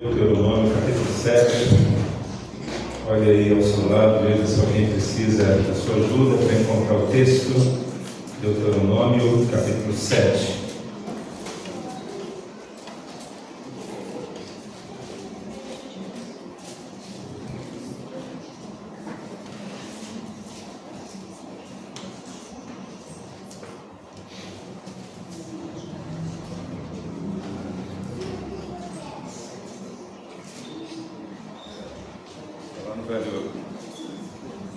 Deuteronômio, capítulo 7. Olha aí ao seu lado, veja se alguém precisa da sua ajuda para encontrar o texto. Deuteronômio, capítulo 7.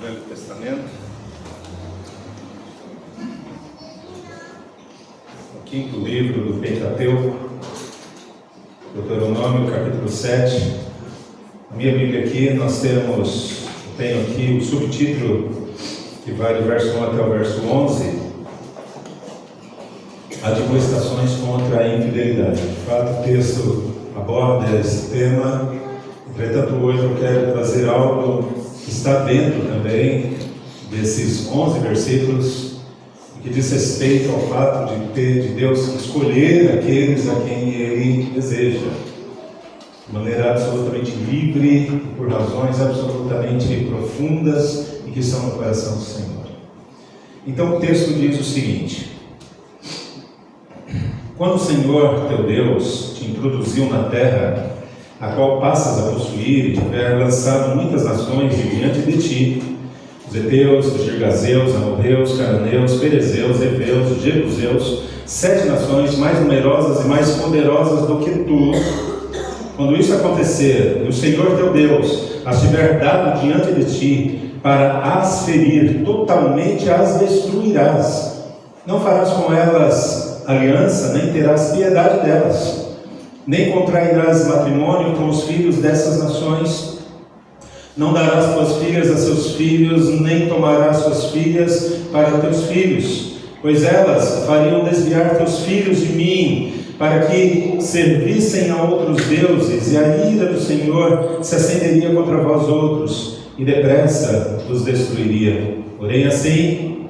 Velho Testamento, o quinto livro do Pentateuco, Deuteronômio, capítulo 7. Na minha Bíblia aqui, tenho aqui o subtítulo que vai do verso 1 até o verso 11, admoestações contra a infidelidade. De fato, o texto aborda esse tema. Entretanto, hoje eu quero trazer algo que está dentro também desses 11 versículos, que diz respeito ao fato de Deus escolher aqueles a quem Ele deseja, de maneira absolutamente livre e por razões absolutamente profundas e que são no coração do Senhor. Então o texto diz o seguinte: quando o Senhor teu Deus te introduziu na terra, a qual passas a possuir, e tiver lançado muitas nações diante de ti, os heteus, os girgazeus, amorreus, cananeus, perezeus, heveus, jebuseus, 7 nações mais numerosas e mais poderosas do que tu. Quando isso acontecer, e o Senhor teu Deus as tiver dado diante de ti, para as ferir, totalmente as destruirás. Não farás com elas aliança, nem terás piedade delas, nem contrairás matrimônio com os filhos dessas nações. Não darás tuas filhas a seus filhos, nem tomarás suas filhas para teus filhos, pois elas fariam desviar teus filhos de mim, para que servissem a outros deuses, e a ira do Senhor se acenderia contra vós outros, e depressa os destruiria. Porém assim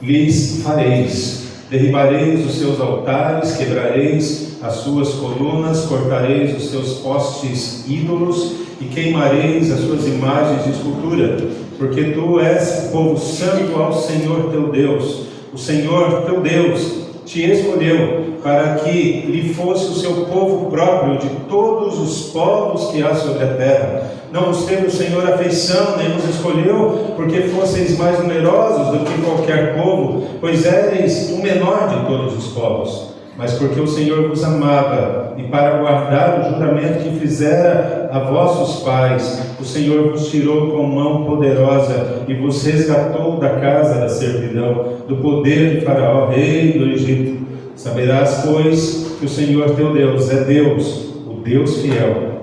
lhes fareis: derribareis os seus altares, quebrareis as suas colunas, cortareis os seus postes ídolos e queimareis as suas imagens de escultura, porque tu és povo santo ao Senhor teu Deus. O Senhor teu Deus te escolheu para que lhe fosse o seu povo próprio de todos os povos que há sobre a terra. Não vos teve o Senhor afeição, nem vos escolheu porque fosseis mais numerosos do que qualquer povo, pois éreis o menor de todos os povos, mas porque o Senhor vos amava, e para guardar o juramento que fizera a vossos pais, o Senhor vos tirou com mão poderosa e vos resgatou da casa da servidão, do poder de Faraó, rei do Egito. Saberás, pois, que o Senhor teu Deus é Deus, o Deus fiel,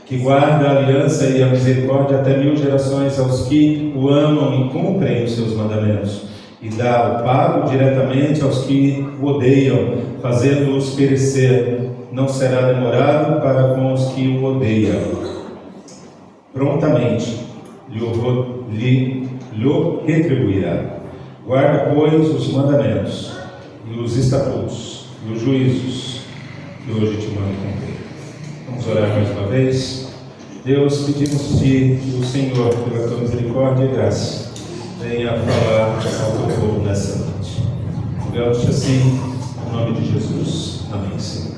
que guarda a aliança e a misericórdia até 1000 gerações aos que o amam e cumprem os seus mandamentos, e dá o pago diretamente aos que o odeiam, fazendo-os perecer. Não será demorado para com os que o odeiam. Prontamente lhe retribuirá. Guarda, pois, os mandamentos, e os estatutos, e os juízos, que hoje te mando cumprir. Vamos orar mais uma vez. Deus, pedimos-te que o Senhor, pela tua misericórdia e graça, venha falar ao teu povo nessa noite. Rogamos-te assim, em nome de Jesus. Amém, Senhor.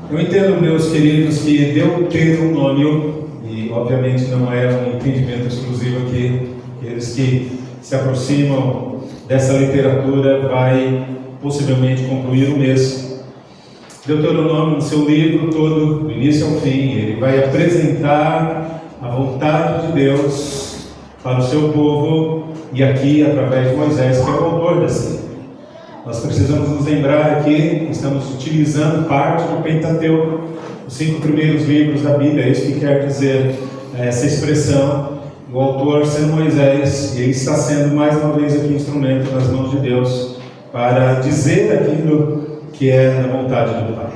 Eu entendo, meus queridos, que Deuteronômio, e obviamente não é um entendimento exclusivo aqui, aqueles que se aproximam dessa literatura vai possivelmente concluir o mesmo. Deuteronômio, no seu livro todo, do início ao fim, ele vai apresentar a vontade de Deus para o seu povo, e aqui através de Moisés, que é o autor desse livro. Nós precisamos nos lembrar aqui, estamos utilizando parte do Pentateuco, os 5 primeiros livros da Bíblia, é isso que quer dizer essa expressão, o autor sendo Moisés, e ele está sendo mais uma vez aqui instrumento nas mãos de Deus para dizer aquilo que é da vontade do Pai.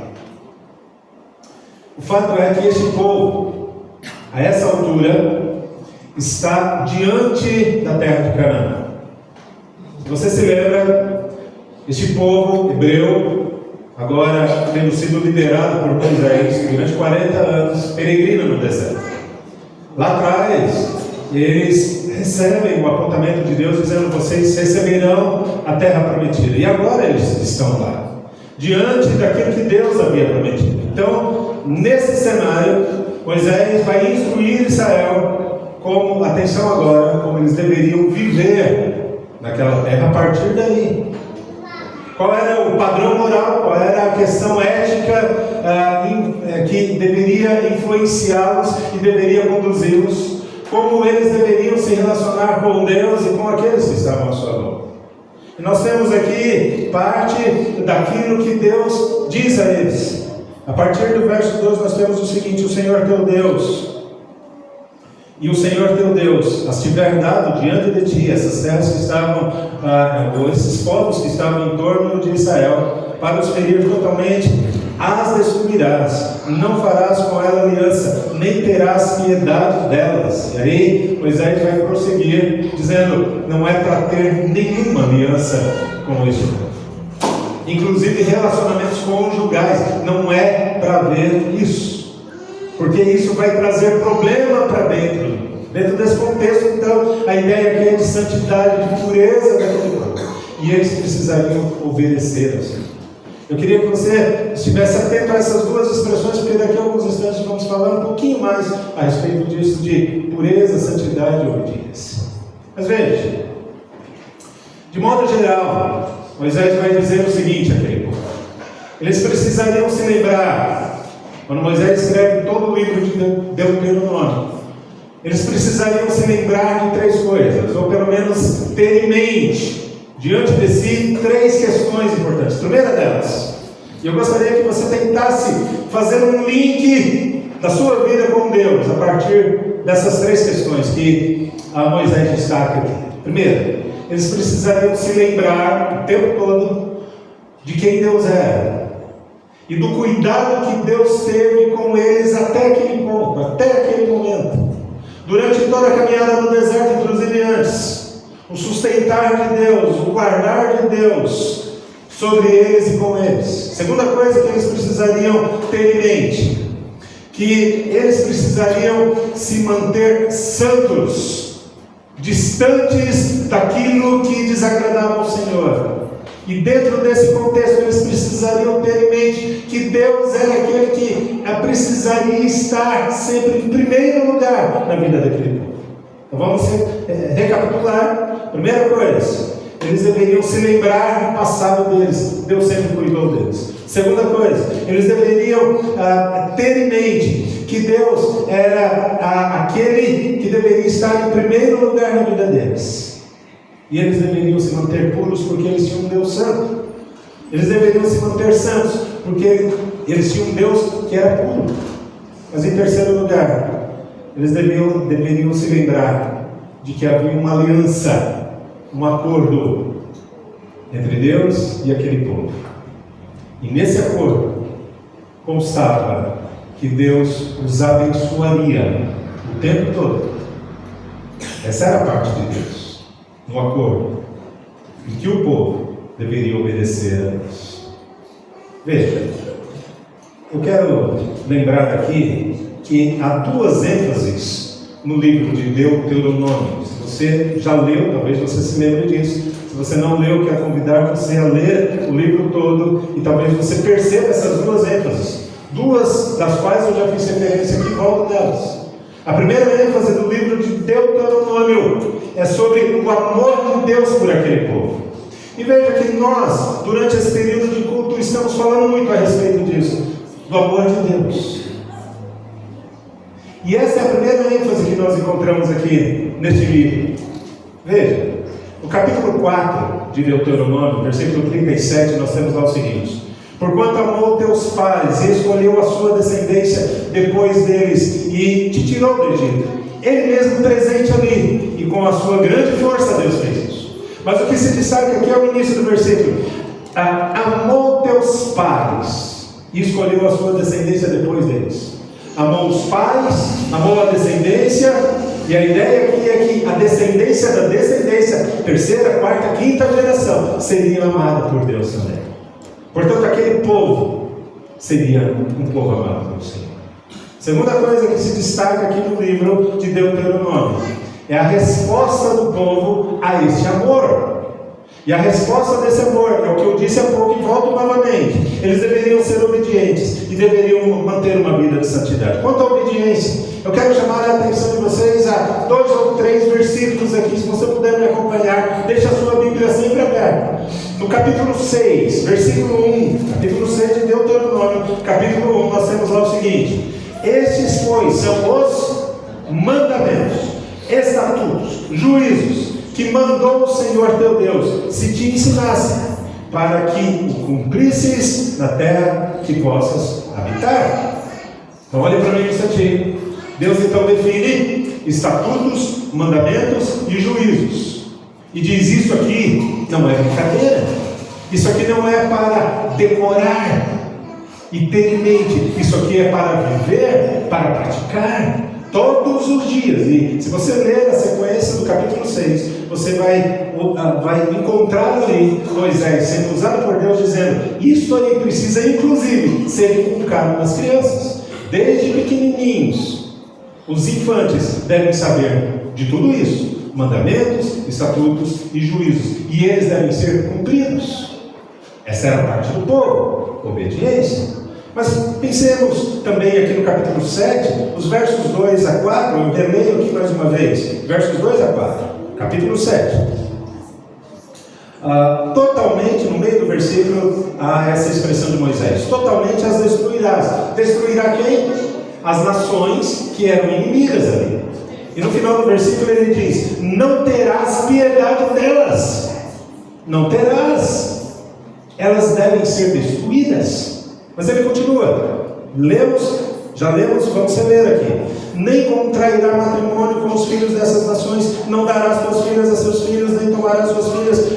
O fato é que este povo, a essa altura, está diante da terra de Canaã. Se você se lembra, este povo hebreu, agora tendo sido liderado por Moisés durante 40 anos, peregrina no deserto. Lá atrás, eles recebem o apontamento de Deus dizendo: vocês receberão a terra prometida. E agora eles estão lá, diante daquilo que Deus havia prometido. Então, nesse cenário, Moisés vai instruir Israel como, atenção agora, como eles deveriam viver naquela terra a partir daí. Qual era o padrão moral, qual era a questão ética que deveria influenciá-los e deveria conduzi-los, como eles deveriam se relacionar com Deus e com aqueles que estavam à sua volta. E nós temos aqui parte daquilo que Deus diz a eles. A partir do verso 2 nós temos o seguinte: o Senhor teu Deus, e o Senhor teu Deus as tiver dado diante de ti, essas terras que estavam, ou esses povos que estavam em torno de Israel, para os ferir totalmente, as destruirás, não farás com ela aliança, nem terás piedade delas. E aí Moisés vai prosseguir, dizendo: não é para ter nenhuma aliança com este povo. Inclusive relacionamentos conjugais, não é para haver isso, porque isso vai trazer problema para dentro. Dentro desse contexto, então, a ideia aqui é de santidade, de pureza daquele povo. E eles precisariam obedecer ao Senhor. Eu queria que você estivesse atento a essas duas expressões, porque daqui a alguns instantes vamos falar um pouquinho mais a respeito disso, de pureza, santidade e obediência. Mas veja, de modo geral, Moisés vai dizer o seguinte àquele povo: eles precisariam se lembrar, quando Moisés escreve todo o livro de Deuteronômio, eles precisariam se lembrar de três coisas, ou pelo menos ter em mente, diante de si, três questões importantes. A primeira delas, e eu gostaria que você tentasse fazer um link da sua vida com Deus, a partir dessas três questões que Moisés destaca aqui. Primeiro, eles precisariam se lembrar o tempo todo de quem Deus era, e do cuidado que Deus teve com eles até aquele ponto, até aquele momento. Durante toda a caminhada no deserto, inclusive antes, o sustentar de Deus, o guardar de Deus sobre eles e com eles. Segunda coisa que eles precisariam ter em mente, que eles precisariam se manter santos, distantes daquilo que desagradava ao Senhor. E dentro desse contexto eles precisariam ter em mente que Deus era aquele que precisaria estar sempre em primeiro lugar na vida daquele povo. Então vamos recapitular. Primeira coisa, eles deveriam se lembrar do passado deles. Deus sempre cuidou deles. Segunda coisa, eles deveriam ter em mente que Deus era aquele que deveria estar em primeiro lugar na vida deles. E eles deveriam se manter puros porque eles tinham um Deus santo. Eles deveriam se manter santos porque eles tinham um Deus que era puro. Mas em terceiro lugar, eles deveriam se lembrar de que havia uma aliança, um acordo entre Deus e aquele povo. E nesse acordo constava que Deus os abençoaria o tempo todo. Essa era a parte de Deus. Um acordo em que o povo deveria obedecer a Deus. Veja, eu quero lembrar aqui que há duas ênfases no livro de Deuteronômio. Se você já leu, talvez você se lembre disso. Se você não leu, eu quero convidar você a ler o livro todo e talvez você perceba essas duas ênfases, duas das quais eu já fiz referência aqui, volto delas. A primeira ênfase do livro de Deuteronômio é sobre o amor de Deus por aquele povo. E veja que nós, durante esse período de culto, estamos falando muito a respeito disso, do amor de Deus. E essa é a primeira ênfase que nós encontramos aqui neste livro. Veja, no capítulo 4 de Deuteronômio, versículo 37, nós temos lá o seguinte: porquanto amou teus pais e escolheu a sua descendência depois deles e te tirou do Egito, ele mesmo presente ali, e com a sua grande força Deus fez isso. Mas o que se destaca aqui é o início do versículo: amou teus pais e escolheu a sua descendência depois deles. Amou os pais, amou a descendência, e a ideia aqui é que a descendência da descendência, terceira, quarta, quinta geração, seria amada por Deus também. Portanto, aquele povo seria um povo amado pelo Senhor. Segunda coisa que se destaca aqui no livro de Deuteronômio é a resposta do povo a este amor. E a resposta desse amor é o que eu disse há pouco e volto novamente. Eles deveriam ser obedientes e deveriam manter uma vida de santidade. Quanto à obediência, eu quero chamar a atenção de vocês a 2 ou 3 versículos aqui. Se você puder me acompanhar, deixe a sua Bíblia sempre aberta. No capítulo 6, versículo 1, capítulo 6 de Deuteronômio, capítulo 1, nós temos lá o seguinte: estes, pois, são os mandamentos, estatutos, juízos, que mandou o Senhor teu Deus, se te ensinasse, para que o cumprisses na terra que possas habitar. Então olhe para mim um instantinho. Deus então define estatutos, mandamentos e juízos. E diz: isso aqui não é brincadeira. Isso aqui não é para decorar e ter em mente. Isso aqui é para viver, para praticar todos os dias. E se você ler a sequência do capítulo 6, você vai encontrar ali Moisés sendo usado por Deus, dizendo: isso aí precisa inclusive ser inculcado nas crianças, desde pequenininhos. Os infantes devem saber de tudo isso: mandamentos, estatutos e juízos, e eles devem ser cumpridos. Essa era a parte do povo, obediência. Mas pensemos também aqui no capítulo 7, os versos 2 a 4, eu releio aqui mais uma vez, versos 2 a 4, capítulo 7. Totalmente, no meio do versículo, há essa expressão de Moisés: totalmente as destruirás. Destruirá quem? As nações que eram inimigas ali. E no final do versículo ele diz: não terás piedade delas. Não terás. Elas devem ser destruídas. Mas ele continua. Já lemos, vamos ler aqui. Nem contrairá matrimônio com os filhos dessas nações, não darás tuas filhas a seus filhos, nem tomarás suas filhas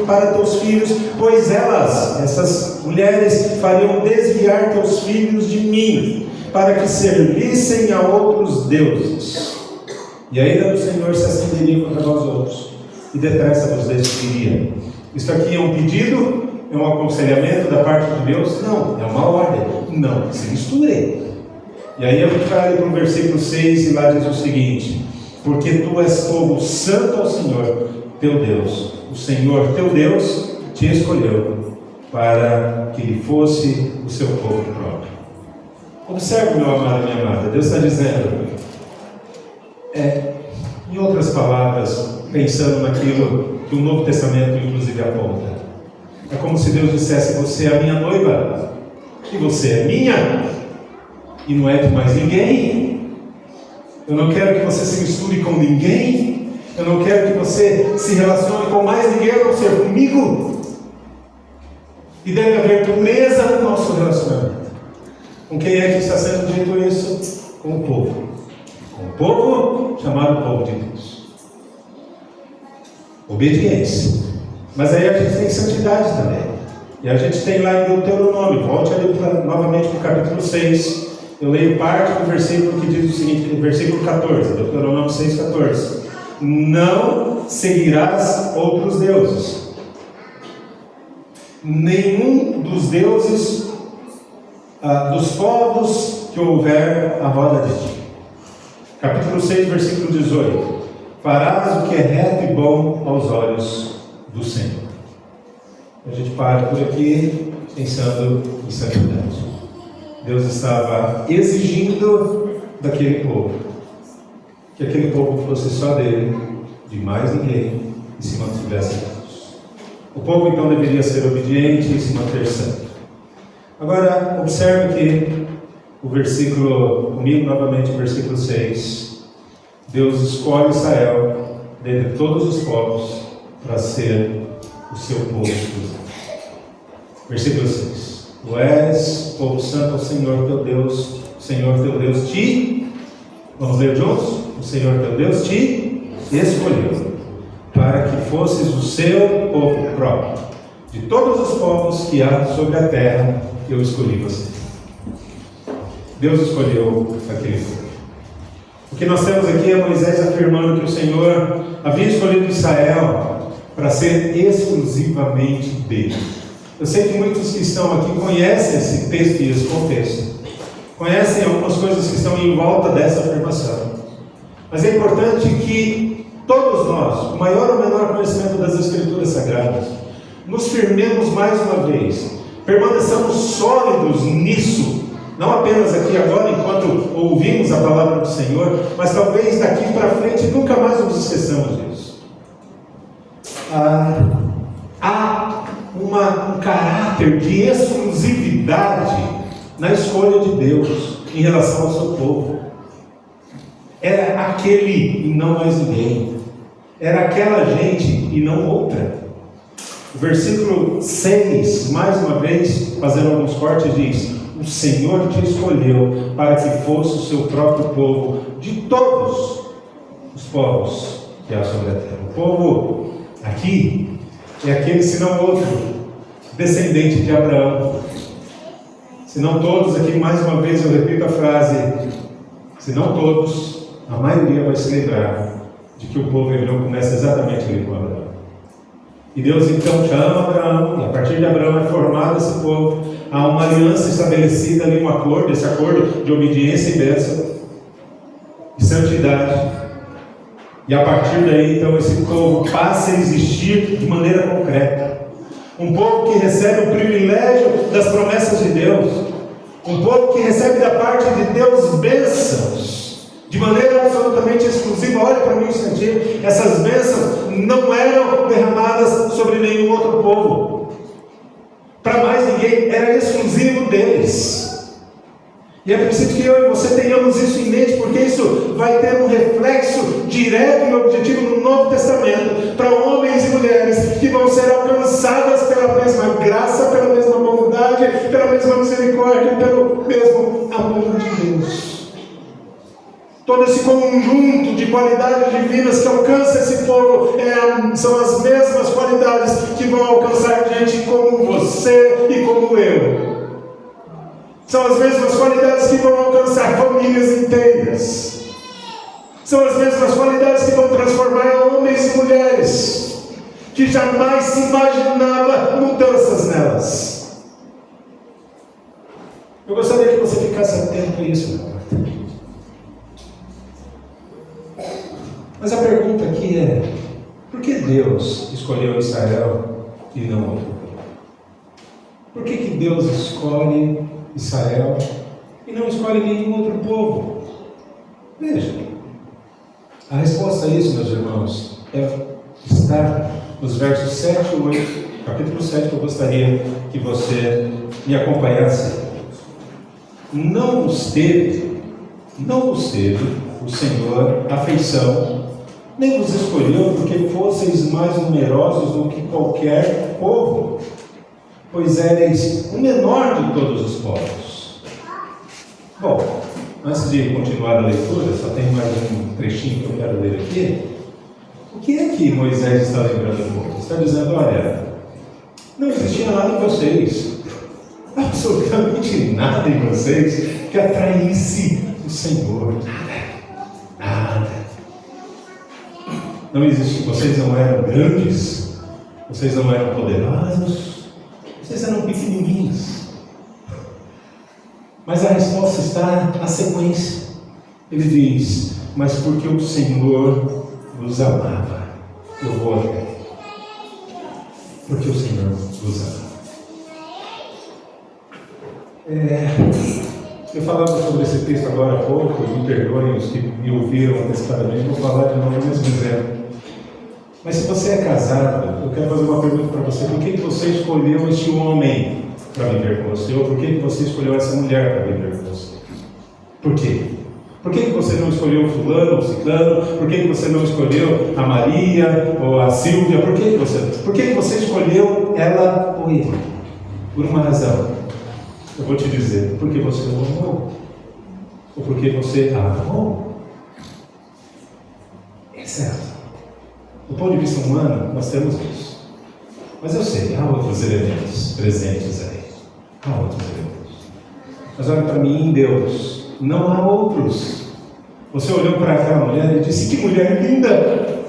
para teus filhos, pois elas, essas mulheres, fariam desviar teus filhos de mim, para que servissem a outros deuses. E a ira do Senhor se acenderia contra vós outros, e depressa vos destruiria. Isso aqui é um pedido? É um aconselhamento da parte de Deus? Não, é uma ordem. Não se misturem. E aí a gente vai para o versículo 6 e lá diz o seguinte: porque tu és povo santo ao Senhor teu Deus. O Senhor teu Deus te escolheu para que ele fosse o seu povo próprio. Observe, meu amado e minha amada, Deus está dizendo, em outras palavras, pensando naquilo que o Novo Testamento inclusive aponta. É como se Deus dissesse: você é a minha noiva, e você é minha, e não é de mais ninguém. Eu não quero que você se misture com ninguém. Eu não quero que você se relacione com mais ninguém a não ser comigo. E deve haver pureza no nosso relacionamento. Com quem é que está sendo dito isso? Com o povo. Com o povo chamado povo de Deus. Obediência. Mas aí a gente tem santidade também. E a gente tem lá em Deuteronômio. Volte ali novamente para o capítulo 6. Eu leio parte do versículo que diz o seguinte, versículo 14, Deuteronômio 6,14. Não seguirás outros deuses. Nenhum dos deuses dos povos que houver à roda de ti. Capítulo 6, versículo 18. Farás o que é reto e bom aos olhos do Senhor. A gente para por aqui pensando em santidade. Deus estava exigindo daquele povo que aquele povo fosse só dele, de mais ninguém, e se mantivesse juntos. O povo então deveria ser obediente e se manter santo. Agora observe que o versículo, comigo novamente o versículo 6, Deus escolhe Israel dentre todos os povos para ser o seu povo exclusivo. Versículo 6. Tu és povo santo ao Senhor teu Deus. O Senhor teu Deus te, vamos ler juntos? O Senhor teu Deus te escolheu para que fosses o seu povo próprio. De todos os povos que há sobre a terra, eu escolhi você. Deus escolheu aquele povo. O que nós temos aqui é Moisés afirmando que o Senhor havia escolhido Israel para ser exclusivamente dele. Eu sei que muitos que estão aqui conhecem esse texto e esse contexto, conhecem algumas coisas que estão em volta dessa afirmação. Mas é importante que todos nós, com maior ou menor conhecimento das Escrituras Sagradas, nos firmemos mais uma vez, permaneçamos sólidos nisso, não apenas aqui agora, enquanto ouvimos a palavra do Senhor, mas talvez daqui para frente nunca mais nos esqueçamos disso. Há um caráter de exclusividade na escolha de Deus em relação ao seu povo. Era aquele e não mais ninguém. Era aquela gente e não outra. O versículo 6, mais uma vez, fazendo alguns cortes, diz: o Senhor te escolheu para que fosse o seu próprio povo de todos os povos que há sobre a terra. O povo aqui é aquele, se não outro, descendente de Abraão. Se não todos, aqui mais uma vez eu repito a frase, se não todos, a maioria vai se lembrar de que o povo hebreu começa exatamente ali com Abraão. E Deus então chama Abraão, e a partir de Abraão é formado esse povo. Há uma aliança estabelecida ali, um acordo, esse acordo de obediência e bênção, de santidade. E a partir daí, então, esse povo passa a existir de maneira concreta. Um povo que recebe o privilégio das promessas de Deus. Um povo que recebe da parte de Deus bênçãos, de maneira absolutamente exclusiva. Olha para mim um instantinho. Essas bênçãos não eram derramadas sobre nenhum outro povo. Para mais ninguém, era exclusivo deles. E é preciso que eu e você tenhamos isso em mente, porque isso vai ter um reflexo direto e objetivo no Novo Testamento, para homens e mulheres que vão ser alcançadas pela mesma graça, pela mesma bondade, pela mesma misericórdia, pelo mesmo amor de Deus. Todo esse conjunto de qualidades divinas que alcança esse povo são as mesmas qualidades que vão alcançar gente como você e como eu. São as mesmas qualidades que vão alcançar famílias inteiras. São as mesmas qualidades que vão transformar homens e mulheres que jamais se imaginava mudanças nelas. Eu gostaria que você ficasse atento a isso, meu irmão. Mas a pergunta aqui é: por que Deus escolheu Israel e não outro povo? Por que Deus escolhe Israel e não escolhe nenhum outro povo? Veja, a resposta a isso, meus irmãos, está nos versos 7 e 8, capítulo 7, que eu gostaria que você me acompanhasse. Não vos teve o Senhor afeição, nem vos escolheu porque fosseis mais numerosos do que qualquer povo, pois éreis o menor de todos os povos. Bom, antes de continuar a leitura, só tem mais um trechinho que eu quero ler aqui. O que é que Moisés está lembrando do povo? Está dizendo: olha, não existia nada em vocês, absolutamente nada em vocês que atraísse o Senhor. Nada. Não existe, vocês não eram grandes, vocês não eram poderosos, vocês eram pequenininhos. Mas a resposta está na sequência. Ele diz: mas porque o Senhor vos amava, eu vou até. Porque o Senhor vos amava. Eu falava sobre esse texto agora há pouco, me perdoem os que me ouviram antecipadamente, vou falar de novo o mesmo exemplo. Mas se você é casado, eu quero fazer uma pergunta para você: por que você escolheu este homem para viver com você? Ou por que você escolheu essa mulher para viver com você? Por quê? Por que você não escolheu o fulano, o ciclano? Por que você não escolheu a Maria ou a Silvia? Por que você escolheu ela ou ele? Por uma razão. Eu vou te dizer: porque você o amou, ou porque você a amou. Essa é a razão. Do ponto de vista humano, nós temos isso. Mas eu sei, há outros elementos presentes aí. Há outros elementos. Mas olha para mim, em Deus, não há outros. Você olhou para aquela mulher e disse: que mulher linda!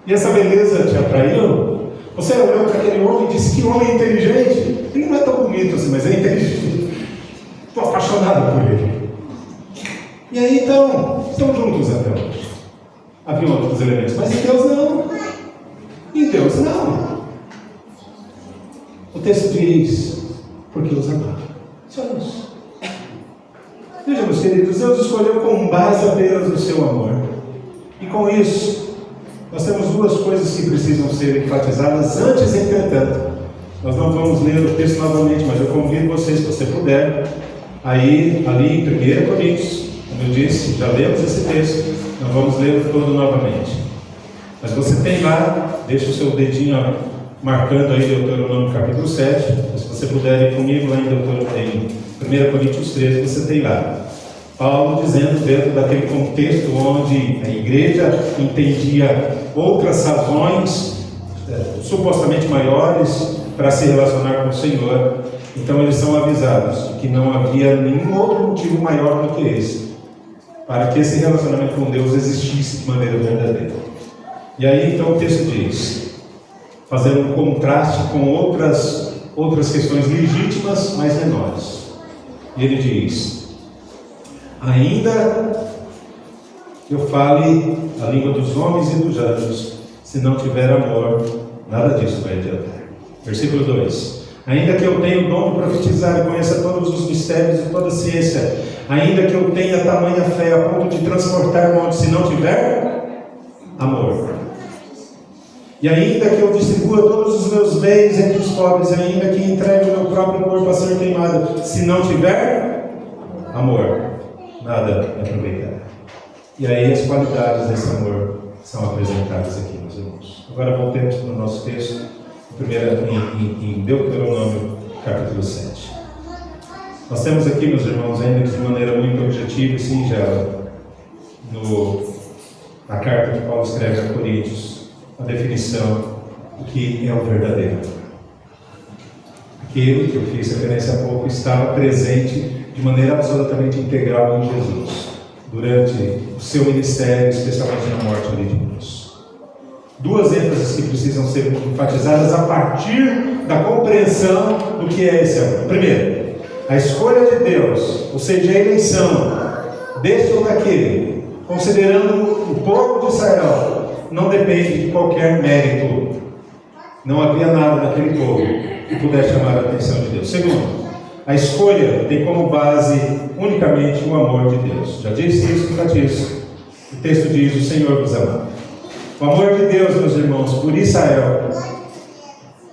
E essa beleza te atraiu? Você olhou para aquele homem e disse: que homem inteligente. Ele não é tão bonito assim, mas é inteligente. Estou apaixonado por ele. E aí então, estão juntos até hoje. Havia outros elementos, mas em Deus não. Em Deus não. O texto diz: porque os amava. Só isso. Veja, meus queridos, Deus escolheu com base apenas no seu amor. E com isso, nós temos duas coisas que precisam ser enfatizadas. Antes, entretanto, nós não vamos ler o texto novamente, mas eu convido vocês, se você puder, ali em 1 Coríntios, como eu disse, já lemos esse texto, não vamos ler todo novamente. Mas você tem lá, deixa o seu dedinho marcando aí Deuteronômio capítulo 7, se você puder ir comigo lá em 1 Coríntios 13, você tem lá Paulo dizendo, dentro daquele contexto onde a igreja entendia outras razões supostamente maiores para se relacionar com o Senhor, então eles são avisados de que não havia nenhum outro motivo maior do que esse, para que esse relacionamento com Deus existisse de maneira verdadeira. E aí então o texto diz, fazendo um contraste com outras questões legítimas, mas menores. E ele diz: ainda eu fale a língua dos homens e dos anjos, se não tiver amor, nada disso vai adiantar. Versículo 2: ainda que eu tenha o dom de profetizar e conheça todos os mistérios e toda a ciência, ainda que eu tenha tamanha fé a ponto de transportar montes, se não tiver amor, e ainda que eu distribua todos os meus bens entre os pobres, e ainda que entregue o meu próprio corpo a ser queimado, se não tiver amor, nada me aproveitará. E aí as qualidades desse amor são apresentadas aqui, meus irmãos. Agora voltemos para o nosso texto, em Deuteronômio capítulo 7. Nós temos aqui, meus irmãos, ainda que de maneira muito objetiva e singela, na carta que Paulo escreve a Coríntios, a definição do que é o verdadeiro amor. Aquele que eu fiz referência há pouco estava presente de maneira absolutamente integral em Jesus, durante o seu ministério, especialmente na morte ali de cruz. Duas ênfases que precisam ser enfatizadas a partir da compreensão do que é esse amor. Primeiro, a escolha de Deus, ou seja, a eleição deste ou daquele, considerando o povo de Israel, não depende de qualquer mérito. Não havia nada naquele povo que pudesse chamar a atenção de Deus. Segundo, a escolha tem como base unicamente o amor de Deus. Já disse isso no batismo. O texto diz: o Senhor vos ama. O amor de Deus, meus irmãos, por Israel,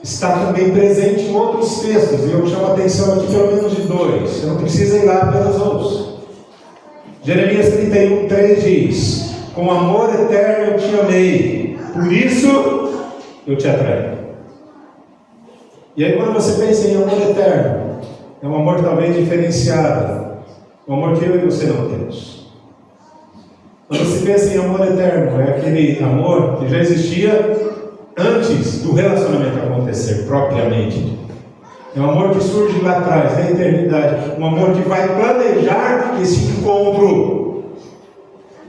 está também presente em outros textos. E eu chamo a atenção aqui pelo menos de dois. Você não precisa ir lá apenas ouça. Jeremias 31:3 diz: com amor eterno eu te amei, por isso eu te atraí. E aí quando você pensa em amor eterno, é um amor talvez diferenciado, um amor que eu e você não temos. Quando se pensa em amor eterno, é aquele amor que já existia antes do relacionamento acontecer propriamente. É um amor que surge lá atrás, na eternidade, um amor que vai planejar esse encontro.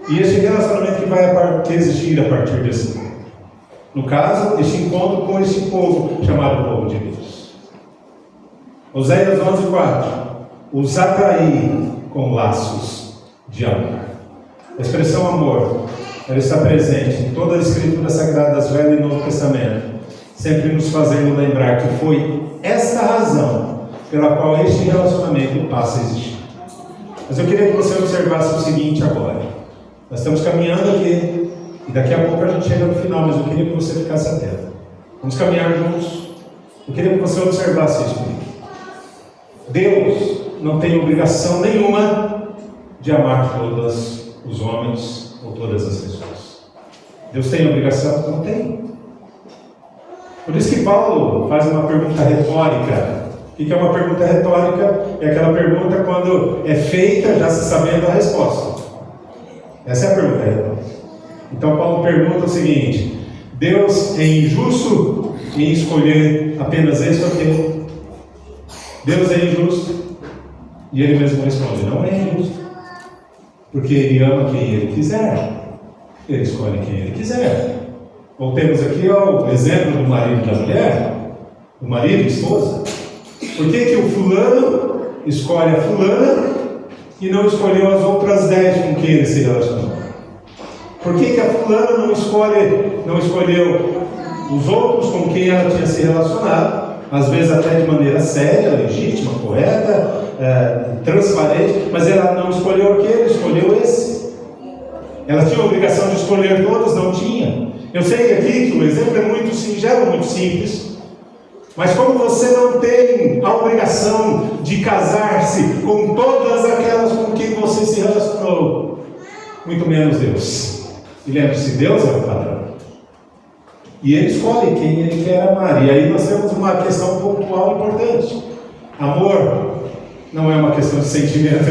E esse relacionamento que vai existir a partir desse momento. No caso, esse encontro com esse povo, chamado povo de Deus. Oséias 11:4. Os atraí com laços de amor. A expressão amor, ela está presente em toda a Escritura Sagrada, Velho e Novo Testamento, sempre nos fazendo lembrar que foi esta razão pela qual este relacionamento passa a existir. Mas eu queria que você observasse o seguinte agora. Nós estamos caminhando aqui, e daqui a pouco a gente chega no final, mas eu queria que você ficasse atento. Vamos caminhar juntos. Eu queria que você observasse isso comigo. Deus não tem obrigação nenhuma de amar todos os homens ou todas as pessoas. Deus tem obrigação? Não tem. Por isso que Paulo faz uma pergunta retórica. O que é uma pergunta retórica? É aquela pergunta quando é feita já se sabendo a resposta. Essa é a pergunta retórica. Então Paulo pergunta o seguinte: Deus é injusto em escolher apenas este ou aquele? Deus é injusto? E ele mesmo responde: não é injusto, porque ele ama quem ele quiser, ele escolhe quem ele quiser. Voltemos aqui ao exemplo do marido e da mulher, do marido e esposa. Por que o fulano escolhe a fulana e não escolheu as outras 10 com quem ele se relacionou? Por que a fulana não escolheu os outros com quem ela tinha se relacionado? Às vezes até de maneira séria, legítima, correta, transparente, mas ela não escolheu aquele, escolheu esse. Ela tinha a obrigação de escolher todos? Não tinha. Eu sei aqui que o exemplo é muito singelo, muito simples, mas como você não tem a obrigação de casar-se com todas aquelas com quem você se relacionou, muito menos Deus. E lembre-se, Deus é o padrão. E Ele escolhe quem Ele quer amar. E aí nós temos uma questão pontual importante. Amor não é uma questão de sentimento,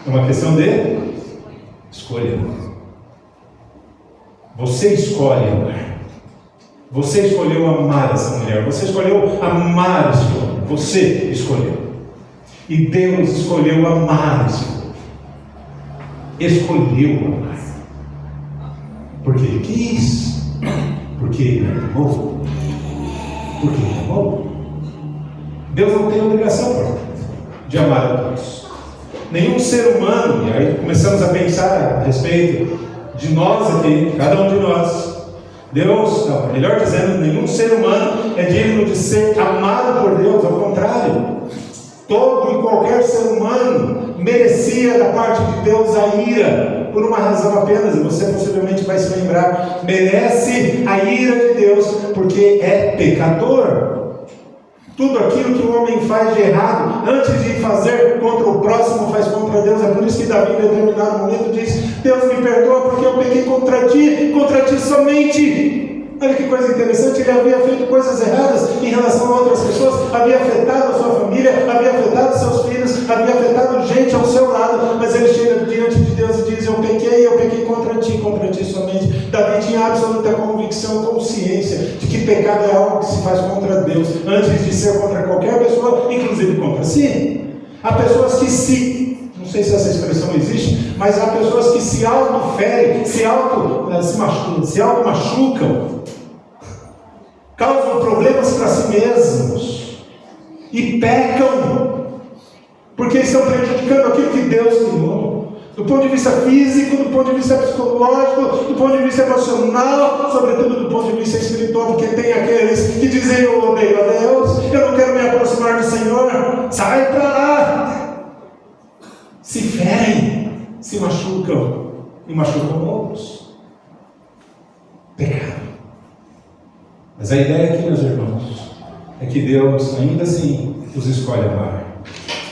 é uma questão de escolha. Você escolhe amar. Você escolheu amar essa mulher. Você escolheu amar esse homem. Você escolheu. E Deus escolheu amar esse homem. Escolheu amar. Porque Ele quis. Porque Ele amou. Porque Ele amou. Deus não tem obrigação de amar a todos. Nenhum ser humano, e aí começamos a pensar a respeito de nós aqui, cada um de nós. Deus, não, melhor dizendo, nenhum ser humano é digno de ser amado por Deus, ao contrário. Todo e qualquer ser humano merecia da parte de Deus a ira, por uma razão apenas, e você possivelmente vai se lembrar: merece a ira de Deus, porque é pecador. Tudo aquilo que o homem faz de errado, antes de fazer contra o próximo, faz contra Deus. É por isso que Davi, em determinado momento, diz: Deus me perdoa porque eu pequei contra ti somente. Olha que coisa interessante, ele havia feito coisas erradas em relação a outras pessoas, havia afetado a sua família, havia afetado seus filhos, havia afetado gente ao seu lado, mas ele chega diante de Deus e diz: eu pequei contra ti somente. Davi tinha absoluta convicção, consciência de que pecado é algo que se faz contra Deus, antes de ser contra qualquer pessoa, inclusive contra si. Há pessoas que não sei se essa expressão existe, mas há pessoas que se autoferem, se auto-machucam, causam problemas para si mesmos e pecam, porque estão prejudicando aquilo que Deus criou, do ponto de vista físico, do ponto de vista psicológico, do ponto de vista emocional, sobretudo do ponto de vista espiritual, porque tem aqueles que dizem: eu odeio a Deus, eu não quero me aproximar do Senhor, sai para lá. Se ferem, se machucam e machucam outros. Pecado. Mas a ideia aqui, meus irmãos, é que Deus ainda assim os escolhe amar.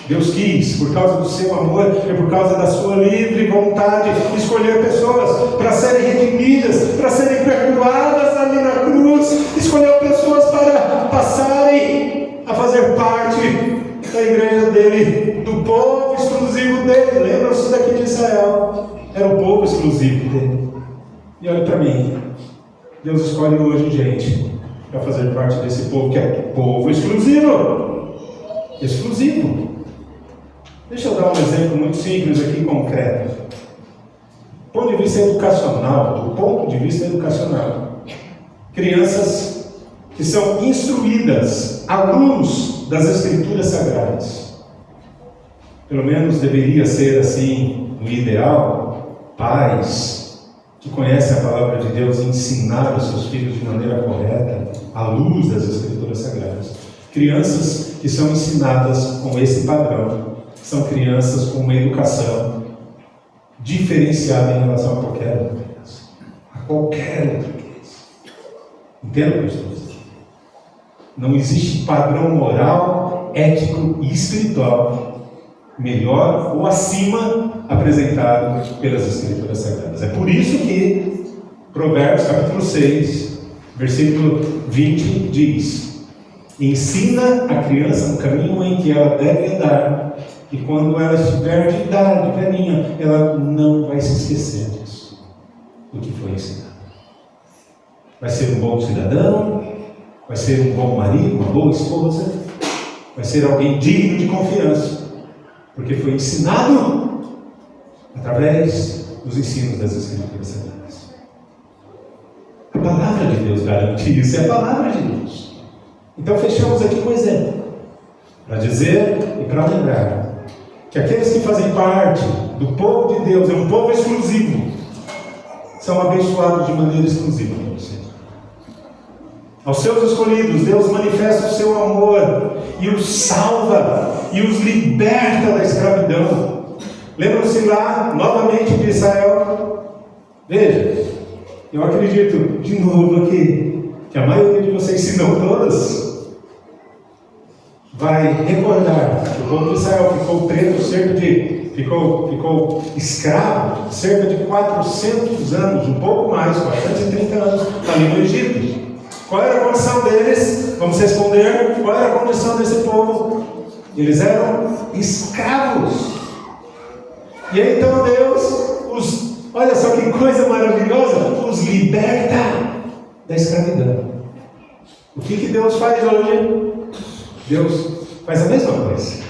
Deus quis, por causa do seu amor e por causa da sua livre vontade, escolher pessoas para serem redimidas, para serem perdoadas ali na cruz. Escolheu pessoas para passarem a fazer parte da igreja dele, do povo exclusivo dele. Lembram-se daqui de Israel, era o povo exclusivo dele. E olha para mim, Deus escolhe hoje gente para fazer parte desse povo, que é povo exclusivo. Deixa eu dar um exemplo muito simples aqui, concreto. Do ponto de vista educacional, crianças que são instruídas, alunos das Escrituras Sagradas. Pelo menos deveria ser assim, no ideal, pais que conhecem a palavra de Deus e ensinar os seus filhos de maneira correta, à luz das Escrituras Sagradas. Crianças que são ensinadas com esse padrão, são crianças com uma educação diferenciada em relação a qualquer outra criança. A qualquer outra criança. Entenda o que eu estou dizendo? Não existe padrão moral, ético e espiritual melhor ou acima apresentado pelas Escrituras Sagradas. É por isso que Provérbios capítulo 6, versículo 20 diz: ensina a criança no caminho em que ela deve andar, e quando ela estiver de idade, velhinha, ela não vai se esquecer disso, do que foi ensinado. Vai ser um bom cidadão, vai ser um bom marido, uma boa esposa, vai ser alguém digno de confiança, porque foi ensinado através dos ensinos das Escrituras Sagradas. A Deus garante isso, é a palavra de Deus. Então fechamos aqui com um exemplo, para dizer e para lembrar que aqueles que fazem parte do povo de Deus, é um povo exclusivo, são abençoados de maneira exclusiva por você. Aos seus escolhidos, Deus manifesta o seu amor e os salva e os liberta da escravidão. Lembram-se lá, novamente, de Israel? Veja, eu acredito, de novo aqui, que a maioria de vocês, se não todas, vai recordar que o povo de Israel ficou preso ficou escravo cerca de 400 anos, um pouco mais, 430 anos, ali no Egito. Qual era a condição deles? Vamos responder. Qual era a condição desse povo? Eles eram escravos. E aí então Deus olha só que coisa maravilhosa, os liberta da escravidão. O que Deus faz hoje? Deus faz a mesma coisa.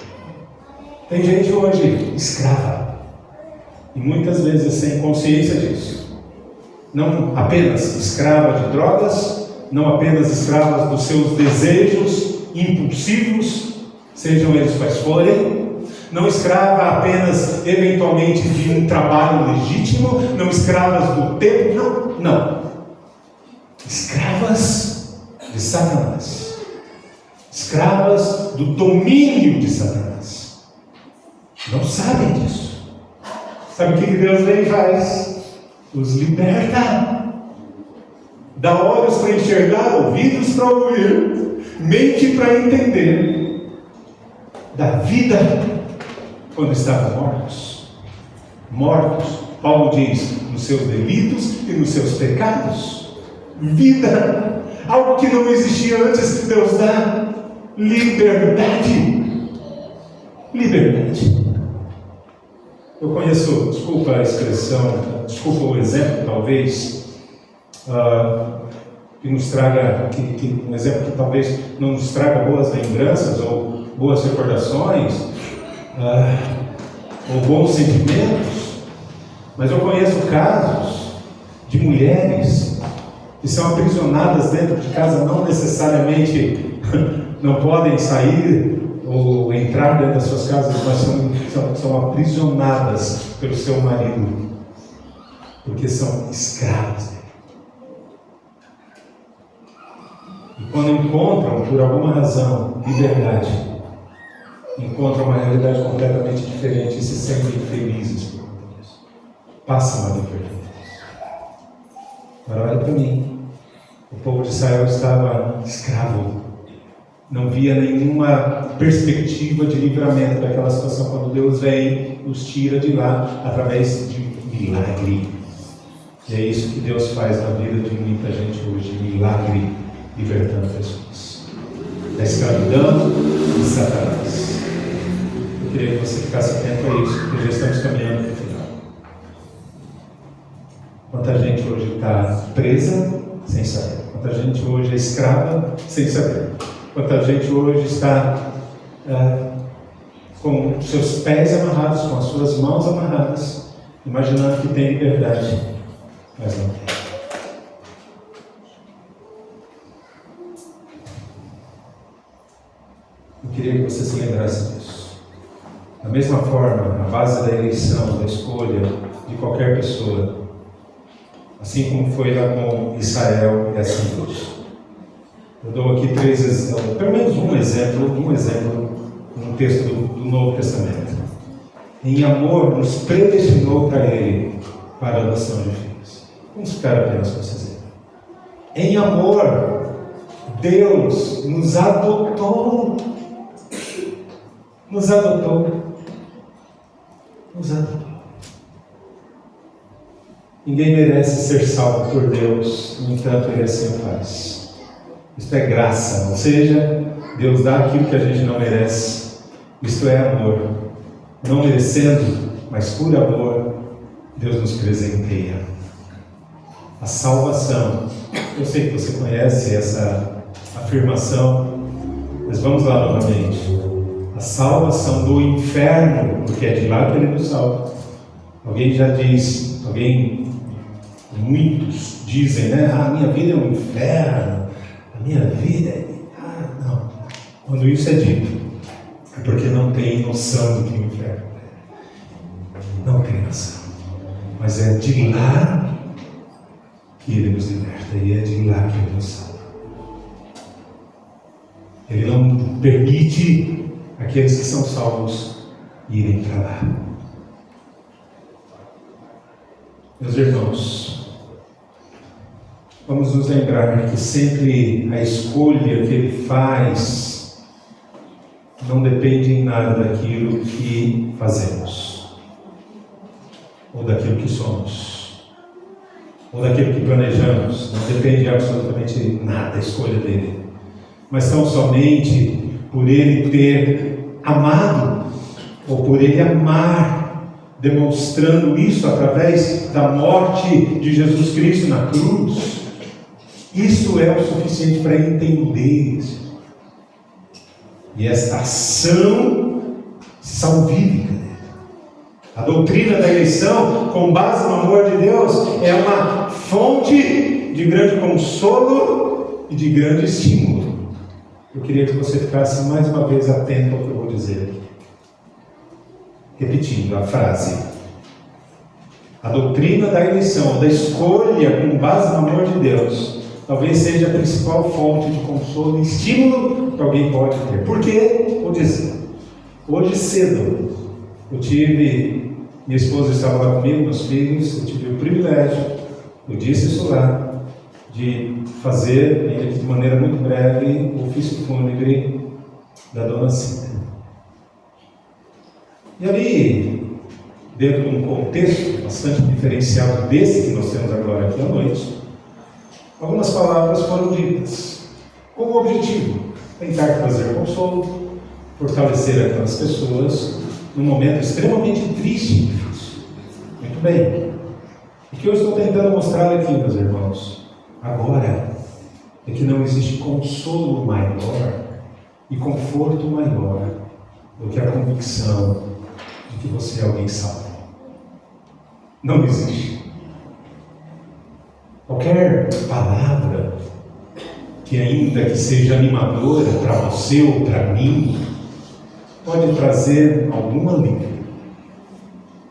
Tem gente hoje escrava, e muitas vezes sem consciência disso. Não apenas escrava de drogas, não apenas escravas dos seus desejos impulsivos, sejam eles quais forem, não escrava apenas eventualmente de um trabalho legítimo, não escravas do tempo, não. Escravas de Satanás, escravas do domínio de Satanás. Não sabem disso. Sabe o que Deus vem e faz? Os liberta. Dá olhos para enxergar, ouvidos para ouvir, mente para entender. Da vida quando estavam mortos. Paulo diz, nos seus delitos e nos seus pecados. Vida, algo que não existia antes, Deus dá liberdade. Eu conheço, desculpa a expressão, desculpa o exemplo, talvez, que nos traga, um exemplo que talvez não nos traga boas lembranças ou boas recordações, ou bons sentimentos, mas eu conheço casos de mulheres que são aprisionadas dentro de casa, não necessariamente não podem sair ou entrar dentro das suas casas, mas são aprisionadas pelo seu marido, porque são escravos dele. E quando encontram, por alguma razão, liberdade, encontram uma realidade completamente diferente e se sentem felizes por conta disso. Passam a viver felizes. Agora olha para mim. O povo de Israel estava escravo. Não via nenhuma perspectiva de livramento daquela situação. Quando Deus vem, os tira de lá através de milagre. E é isso que Deus faz na vida de muita gente hoje. Milagre, libertando pessoas da escravidão de Satanás. Eu queria que você ficasse atento a isso, porque já estamos caminhando para o final. Quanta gente hoje está presa sem saber. Quanta gente hoje é escrava sem saber. Quanta gente hoje está com seus pés amarrados, com as suas mãos amarradas, imaginando que tem liberdade, mas não tem. Eu queria que você se lembrasse disso. Da mesma forma, a base da eleição, da escolha de qualquer pessoa, assim como foi lá com Israel, é assim hoje. Eu dou aqui pelo menos um exemplo no texto do Novo Testamento. Em amor, nos predestinou para Ele, para a adoção de filhos. Vamos ficar apenas com esse exemplo. Em amor, Deus nos adotou. Nos adotou. Ninguém merece ser salvo por Deus, no entanto, Ele assim o faz. Isto é graça, ou seja, Deus dá aquilo que a gente não merece. Isto é amor. Não merecendo, mas por amor, Deus nos presenteia. A salvação. Eu sei que você conhece essa afirmação, mas vamos lá novamente. A salvação do inferno, porque é de lá que Ele nos salva. Alguém Muitos dizem, né? A minha vida é um inferno, a minha vida é... não. Quando isso é dito, é porque não tem noção do que é o inferno é. Não tem noção. Mas é de lá que Ele nos liberta, e é de lá que Ele nos salva. Ele não permite aqueles que são salvos irem para lá. Meus irmãos, vamos nos lembrar que sempre a escolha que Ele faz não depende em nada daquilo que fazemos, ou daquilo que somos, ou daquilo que planejamos. Não depende absolutamente nada da escolha dele, mas tão somente por Ele ter amado, ou por Ele amar, demonstrando isso através da morte de Jesus Cristo na cruz. Isso é o suficiente para entender isso. E esta ação salvífica dele, a doutrina da eleição, com base no amor de Deus, é uma fonte de grande consolo e de grande estímulo. Eu queria que você ficasse mais uma vez atento ao que eu vou dizer aqui. Repetindo a frase: a doutrina da eleição, da escolha com base no amor de Deus, talvez seja a principal fonte de consolo e estímulo que alguém pode ter. Por quê? Vou dizer. Hoje cedo, minha esposa estava lá comigo, meus filhos, eu tive o privilégio, eu disse isso lá, de fazer, ainda que de maneira muito breve, o ofício fúnebre da dona Cida. E ali, dentro de um contexto bastante diferenciado desse que nós temos agora aqui à noite, algumas palavras foram ditas com o objetivo: tentar trazer consolo, fortalecer aquelas pessoas num momento extremamente triste e difícil. Muito bem. O que eu estou tentando mostrar aqui, meus irmãos, agora, é que não existe consolo maior e conforto maior do que a convicção de que você é alguém salvo. Não existe. Qualquer palavra que, ainda que seja animadora para você ou para mim, pode trazer algum alívio.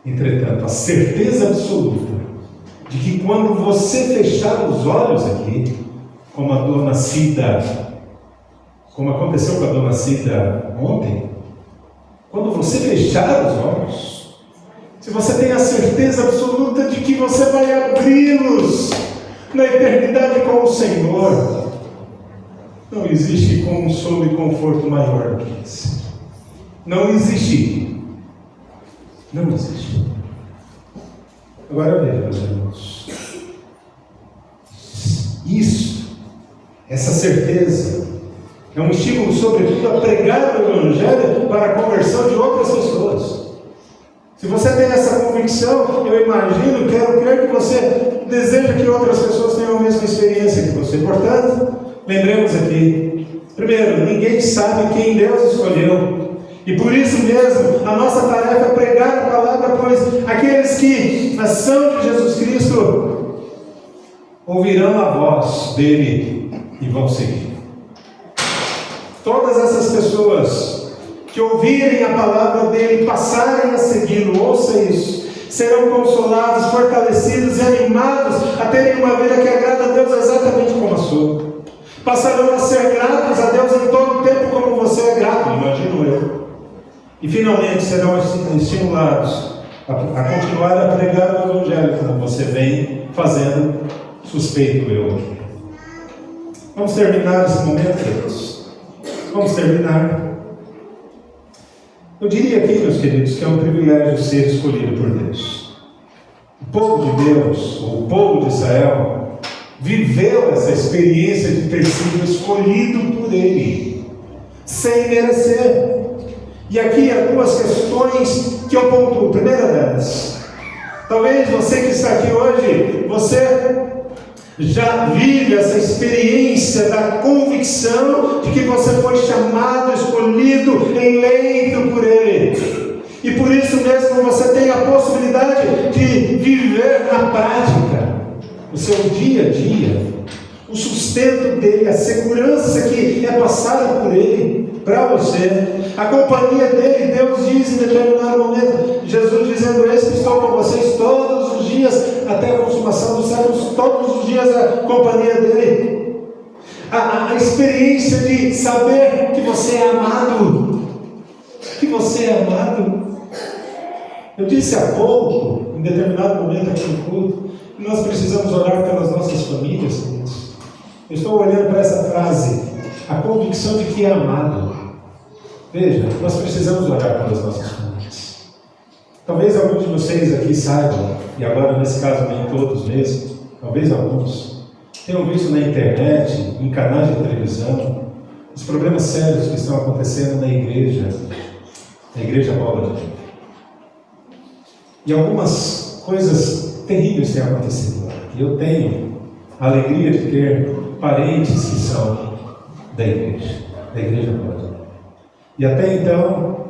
Entretanto, a certeza absoluta de que quando você fechar os olhos aqui, como a dona Cida, como aconteceu com a dona Cida ontem, quando você fechar os olhos, se você tem a certeza absoluta de que você vai abri-los na eternidade com o Senhor, não existe consolo e conforto maior do que esse. Não existe. Não existe. Agora veja, meus irmãos. Isso, essa certeza, é um estímulo, sobretudo, a pregar o Evangelho para a conversão de outras pessoas. Se você tem essa convicção, eu imagino, quero crer que você deseja que outras pessoas tenham a mesma experiência que você. Portanto, lembremos aqui: primeiro, ninguém sabe quem Deus escolheu. E por isso mesmo, a nossa tarefa é pregar a palavra, pois aqueles que são de Jesus Cristo ouvirão a voz dele e vão seguir. Todas essas pessoas que ouvirem a palavra dele e passarem a segui-lo, ouça isso, serão consolados, fortalecidos e animados a terem uma vida que agrada a Deus exatamente como a sua. Passarão a ser gratos a Deus em todo o tempo como você é grato, imagino eu. E finalmente serão estimulados a continuar a pregar o Evangelho como você vem fazendo, suspeito eu. Vamos terminar esse momento, queridos. Vamos terminar. Eu diria aqui, meus queridos, que é um privilégio ser escolhido por Deus. O povo de Deus, ou o povo de Israel, viveu essa experiência de ter sido escolhido por Ele, sem merecer. E aqui há duas questões que eu pontuo. Primeira delas, talvez você que está aqui hoje, você já vive essa experiência da convicção de que você foi chamado, escolhido, eleito por Ele. E por isso mesmo você tem a possibilidade de viver na prática o seu dia a dia, o sustento dele, a segurança que é passada por ele para você, a companhia dele. Deus diz em determinado momento, Jesus dizendo: eis que estou com vocês todos os dias até a consumação dos séculos. Todos os dias a companhia dele, a experiência de saber que você é amado, que você é amado. Eu disse há pouco, em determinado momento aqui no culto, que nós precisamos orar pelas nossas famílias, queridos. Eu estou olhando para essa frase, a convicção de que é amado. Veja, nós precisamos orar pelas nossas famílias. Talvez alguns de vocês aqui saibam, e agora nesse caso nem todos mesmo, talvez alguns, tenham visto na internet, em canais de televisão, os problemas sérios que estão acontecendo na igreja Bola de Neve. E algumas coisas terríveis têm acontecido lá. E eu tenho a alegria de ter parentes que são da igreja Bola de Neve. E até então,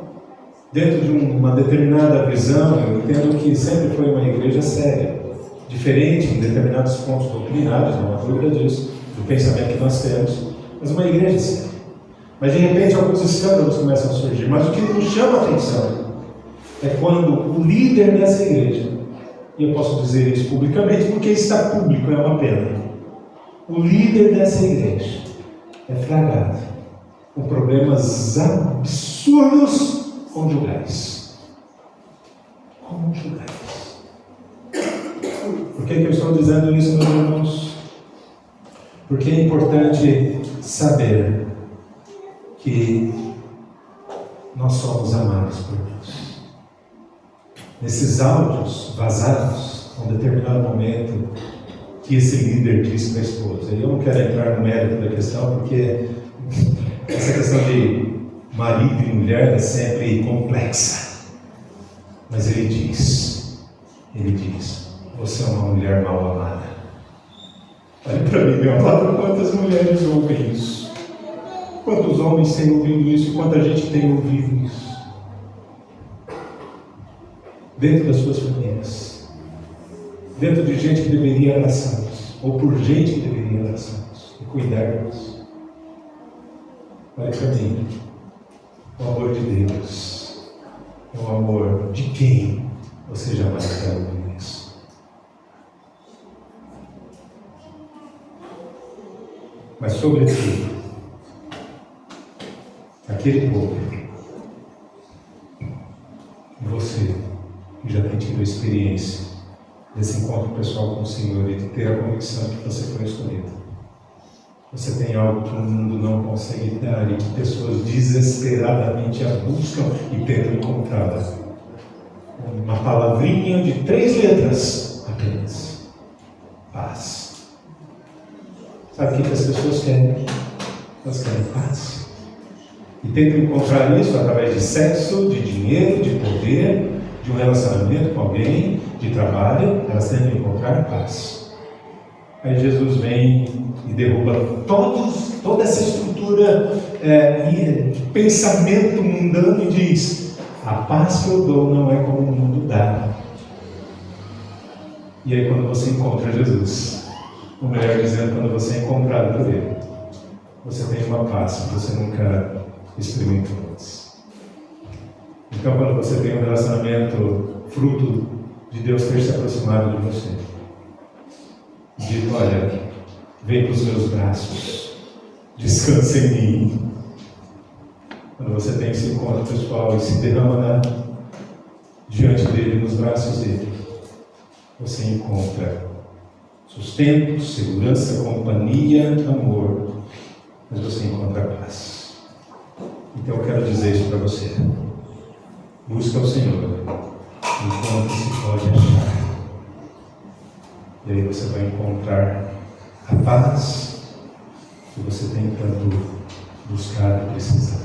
dentro de uma determinada visão, eu entendo que sempre foi uma igreja séria, diferente em determinados pontos doutrinários, não há dúvida disso, do pensamento que nós temos, mas uma igreja séria. Mas de repente alguns escândalos começam a surgir. Mas o que nos chama a atenção é quando o líder dessa igreja, e eu posso dizer isso publicamente porque está público, é uma pena, o líder dessa igreja é flagrado com problemas absurdos conjugais. Por que eu estou dizendo isso, meus irmãos? Porque é importante saber que nós somos amados por Deus. Nesses áudios vazados, em um determinado momento, que esse líder disse para a esposa, e eu não quero entrar no mérito da questão, porque essa questão de marido e mulher é sempre complexa. Mas ele diz, você é uma mulher mal amada. Olha para mim, meu amado, quantas mulheres ouvem isso? Quantos homens têm ouvido isso? Quanta gente tem ouvido isso? Dentro das suas famílias. Dentro de gente que deveria abraçá-los. Ou por gente que deveria abraçá-los. E cuidar deles. Olha para mim. O amor de Deus é o amor de quem você jamais vai ouvir isso. Mas sobretudo, aquele povo, você que já tem tido a experiência desse encontro pessoal com o Senhor e de ter a convicção de que você foi escolhido. Você tem algo que o mundo não consegue dar e que pessoas desesperadamente a buscam e tentam encontrá-la. Uma palavrinha de 3 letras apenas. Paz. Sabe o que as pessoas querem? Elas querem paz. E tentam encontrar isso através de sexo, de dinheiro, de poder, de um relacionamento com alguém, de trabalho. Elas tentam encontrar paz. Aí Jesus vem e derruba toda essa estrutura de pensamento mundano e diz: a paz que eu dou não é como o mundo dá. E aí quando você encontra Jesus, ou melhor dizendo, quando você é encontrado por Ele, você tem uma paz que você nunca experimentou antes. Então quando você tem um relacionamento fruto de Deus ter se aproximado de você, dito: olha, vem para os meus braços, descansa em mim. Quando você tem esse encontro pessoal e se derrama diante dele, nos braços dele, você encontra sustento, segurança, companhia, amor, mas você encontra paz. Então eu quero dizer isso para você: busca o Senhor enquanto se pode achar. E aí você vai encontrar a paz que você tem tanto buscado e precisado.